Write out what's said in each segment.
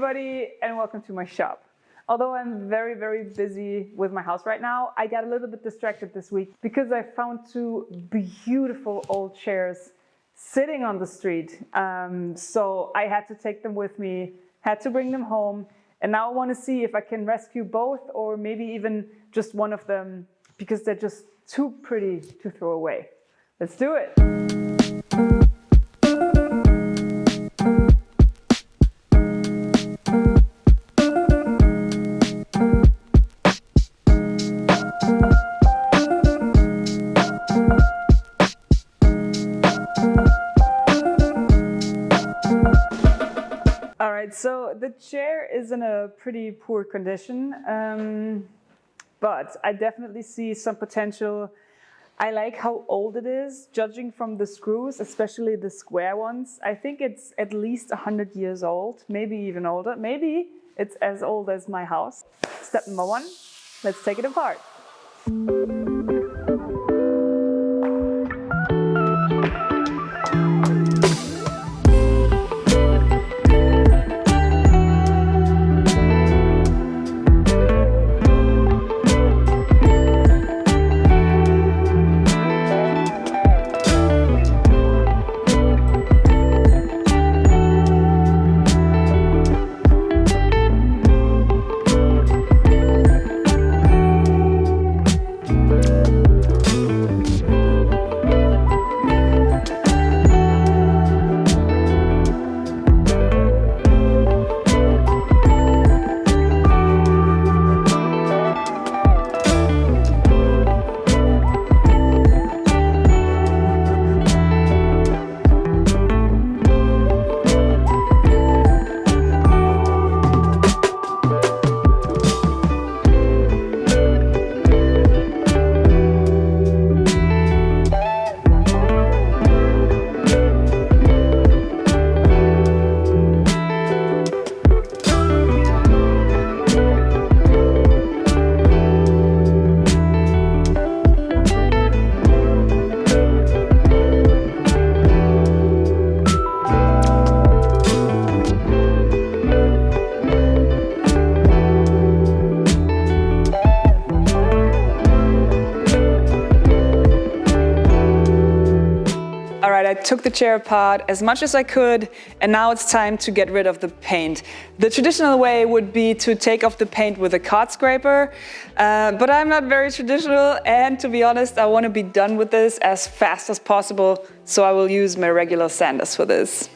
everybody, and welcome to my shop. Although I'm very busy with my house right now, I got a little bit distracted this week because I found two beautiful old chairs sitting on the street. So I had to take them with me, had to bring them home, and now I want to see if I can rescue both or maybe even just one of them because they're just too pretty to throw away. Let's do it. Alright, so the chair is in a pretty poor condition, but I definitely see some potential. I like how old it is, judging from the screws, especially the square ones. I think it's at least 100 years old, maybe even older. Maybe it's as old as my house. Step number one, let's take it apart. I took the chair apart as much as I could, and now it's time to get rid of the paint. The traditional way would be to take off the paint with a card scraper, but I'm not very traditional, and to be honest, I want to be done with this as fast as possible, so I will use my regular sanders for this.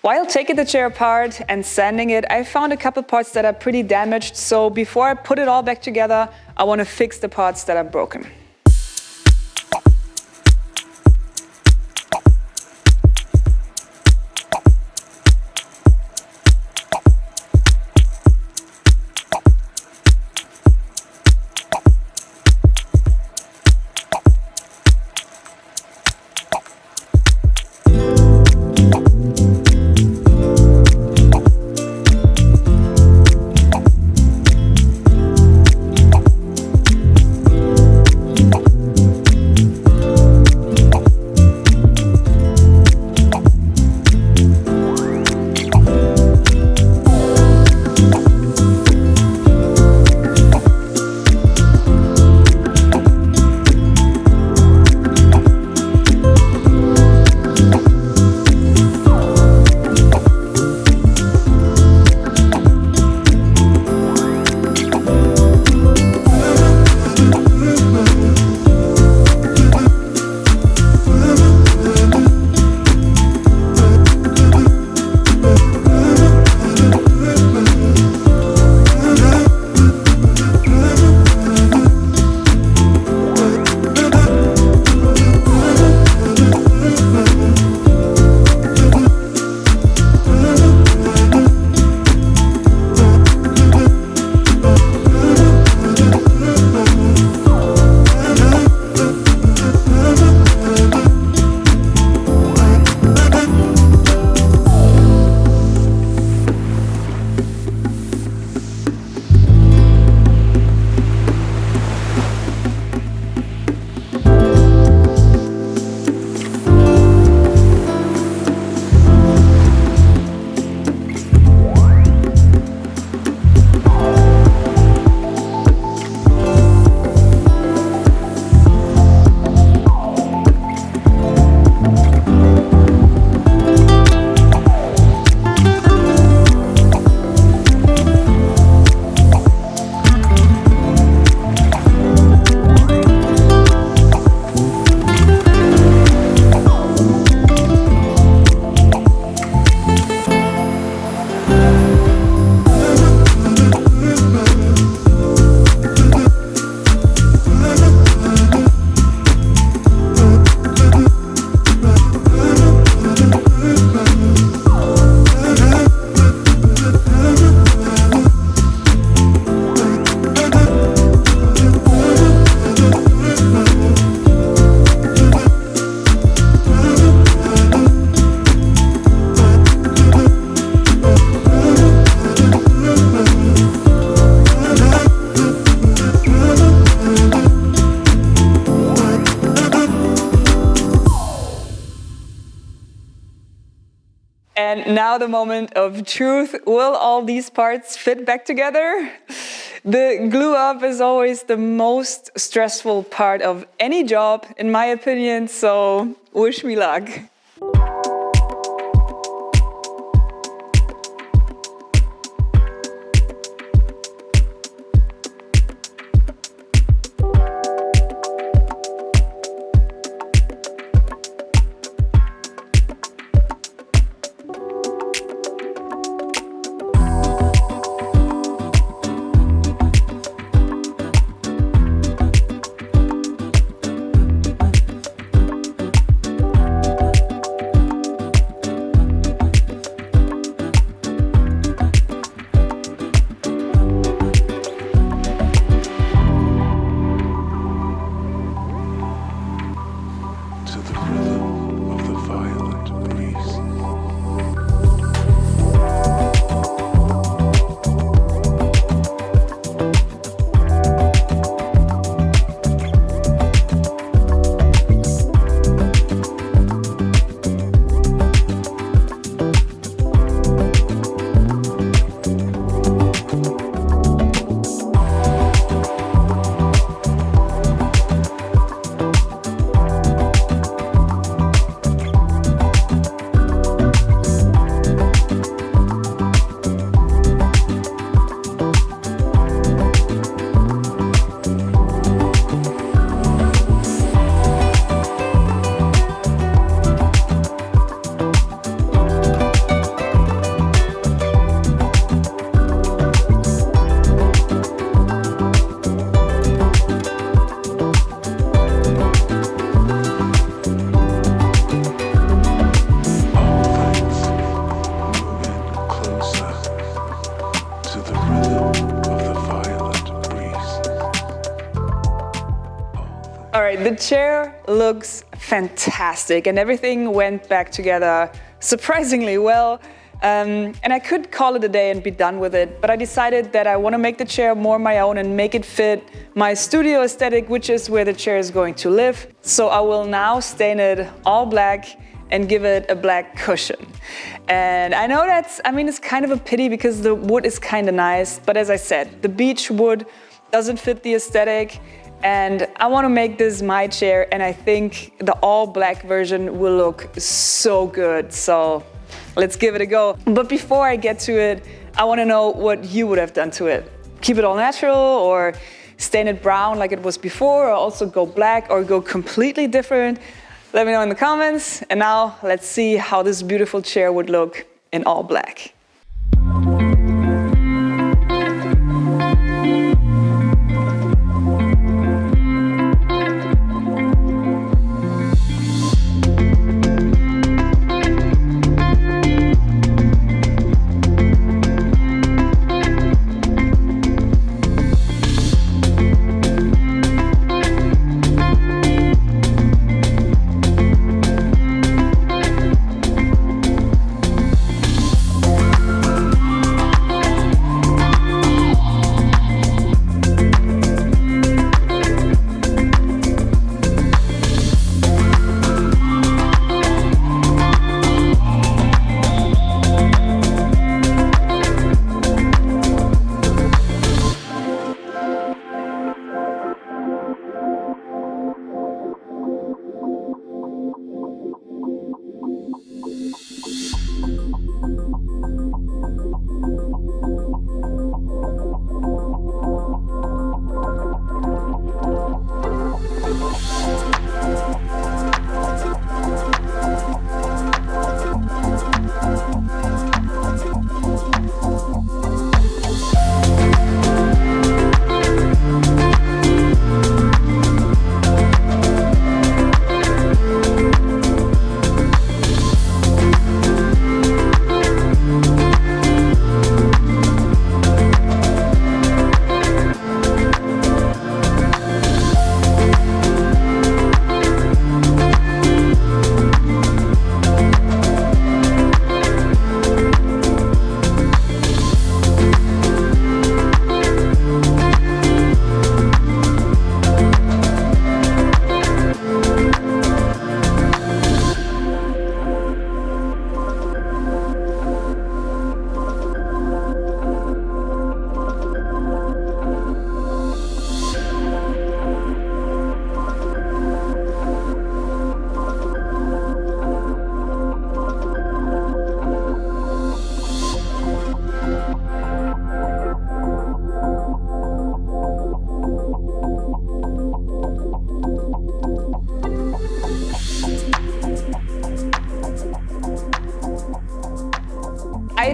While taking the chair apart and sanding it, I found a couple parts that are pretty damaged, so before I put it all back together, I want to fix the parts that are broken. And now the moment of truth. Will all these parts fit back together? The glue up is always the most stressful part of any job, in my opinion, so wish me luck. All right, the chair looks fantastic and everything went back together surprisingly well. And I could call it a day and be done with it, but I decided that I want to make the chair more my own and make it fit my studio aesthetic, which is where the chair is going to live. So I will now stain it all black and give it a black cushion. And I know it's kind of a pity because the wood is kind of nice, but as I said, the beech wood doesn't fit the aesthetic. And I want to make this my chair, and I think the all black version will look so good. So let's give it a go. But before I get to it, I want to know what you would have done to it. Keep it all natural, or stain it brown like it was before, or also go black or go completely different. Let me know in the comments. And now let's see how this beautiful chair would look in all black.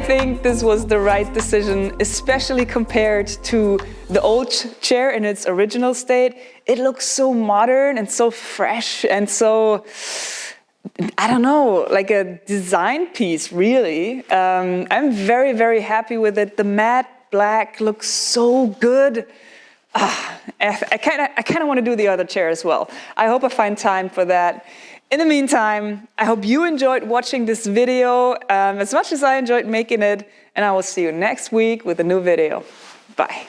think this was the right decision, especially compared to the old chair in its original state. It looks so modern and so fresh and so, I don't know, like a design piece, really. I'm very, very happy with it. The matte black looks so good. I kind of want to do the other chair as well. I hope I find time for that. In the meantime, I hope you enjoyed watching this video as much as I enjoyed making it, and I will see you next week with a new video. Bye.